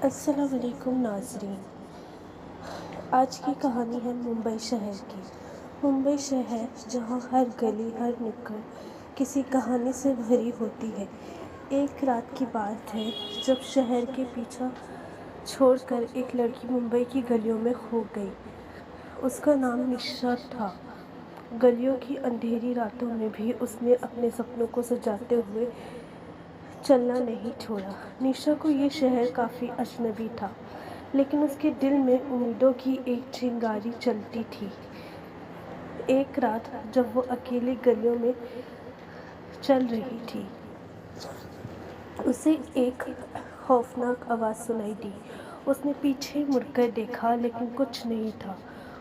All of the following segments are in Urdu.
السلام علیکم ناظرین، آج کی کہانی ہے ممبئی شہر کی۔ ممبئی شہر جہاں ہر گلی ہر نکڑ کسی کہانی سے بھری ہوتی ہے۔ ایک رات کی بات ہے جب شہر کے پیچھا چھوڑ کر ایک لڑکی ممبئی کی گلیوں میں کھو گئی۔ اس کا نام نیشا تھا۔ گلیوں کی اندھیری راتوں میں بھی اس نے اپنے سپنوں کو سجاتے ہوئے چلنا نہیں چھوڑا۔ نیشا کو یہ شہر کافی اجنبی تھا، لیکن اس کے دل میں امیدوں کی ایک چنگاری چلتی تھی۔ ایک رات جب وہ اکیلی گلیوں میں چل رہی تھی، اسے ایک خوفناک آواز سنائی دی۔ اس نے پیچھے مڑ کر دیکھا لیکن کچھ نہیں تھا۔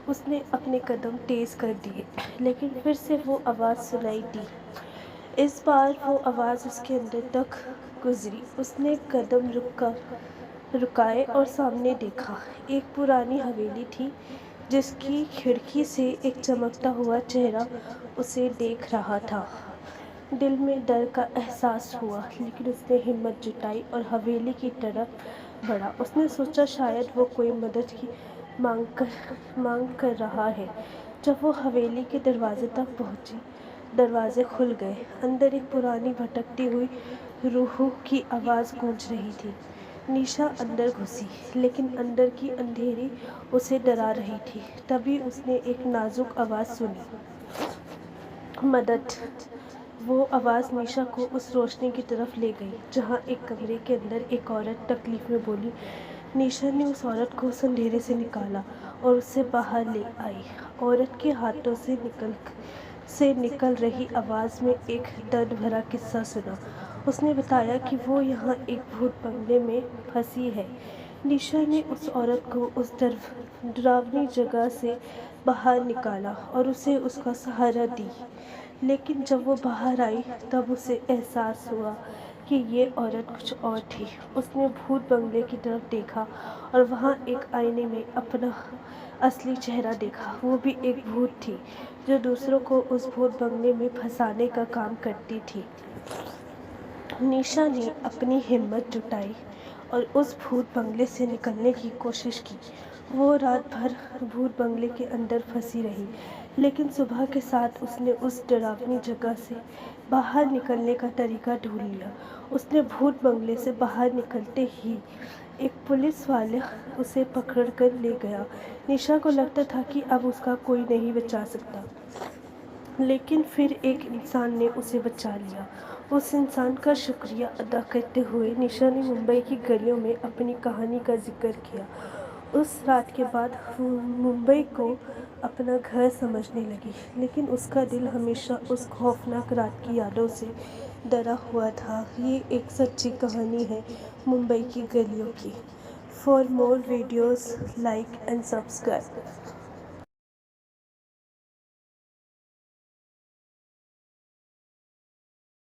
اس نے اپنے قدم تیز کر دیے، لیکن پھر سے وہ آواز سنائی دی۔ اس بار وہ آواز اس کے اندر تک گزری۔ اس نے قدم رکائے اور سامنے دیکھا۔ ایک پرانی حویلی تھی جس کی کھڑکی سے ایک چمکتا ہوا چہرہ اسے دیکھ رہا تھا۔ دل میں ڈر کا احساس ہوا، لیکن اس نے ہمت جٹائی اور حویلی کی طرف بڑھا۔ اس نے سوچا شاید وہ کوئی مدد کی مانگ کر رہا ہے۔ جب وہ حویلی کے دروازے تک پہنچی، دروازے کھل گئے۔ اندر ایک پرانی بھٹکتی ہوئی روح کی آواز گونج رہی تھی۔ نیشا اندر گھسی، لیکن اندر کی اندھیری اسے ڈرا رہی تھی۔ تبھی اس نے ایک نازک آواز سنی، مدد! وہ آواز نیشا کو اس روشنی کی طرف لے گئی جہاں ایک کمرے کے اندر ایک عورت تکلیف میں بولی۔ نیشا نے اس عورت کو اس اندھیرے سے نکالا اور اسے باہر لے آئی۔ عورت کے ہاتھوں سے نکل رہی آواز میں ایک درد بھرا قصہ سنا۔ اس نے بتایا کہ وہ یہاں ایک بھوت بنگلے میں پھنسی ہے۔ نیشا نے اس عورت کو اس ڈراؤنی جگہ سے باہر نکالا اور اسے اس کا سہارا دی، لیکن جب وہ باہر آئی تب اسے احساس ہوا کہ یہ عورت کچھ اور تھی۔ اس نے بھوت بنگلے کی طرف دیکھا اور وہاں ایک آئینے میں اپنا اصلی چہرہ دیکھا۔ وہ بھی ایک بھوت تھی جو دوسروں کو اس بھوت بنگلے میں پھنسانے کا کام کرتی تھی۔ نیشا نے اپنی ہمت جٹائی اور اس بھوت بنگلے سے نکلنے کی کوشش کی۔ وہ رات بھر بھوت بنگلے کے اندر پھنسی رہی، لیکن صبح کے ساتھ اس نے اس ڈراؤنی جگہ سے باہر نکلنے کا طریقہ ڈھونڈ لیا۔ اس نے بھوت بنگلے سے باہر نکلتے ہی ایک پولیس والا اسے پکڑ کر لے گیا۔ نیشا کو لگتا تھا کہ اب اس کا کوئی نہیں بچا سکتا، لیکن پھر ایک انسان نے اسے بچا لیا۔ اس انسان کا شکریہ ادا کرتے ہوئے نیشا نے ممبئی کی گلیوں میں اپنی کہانی کا ذکر کیا۔ اس رات کے بعد وہ ممبئی کو اپنا گھر سمجھنے لگی، لیکن اس کا دل ہمیشہ اس خوفناک رات کی یادوں سے ڈرا ہوا تھا۔ یہ ایک سچی کہانی ہے ممبئی کی گلیوں کی۔ For more videos like and subscribe.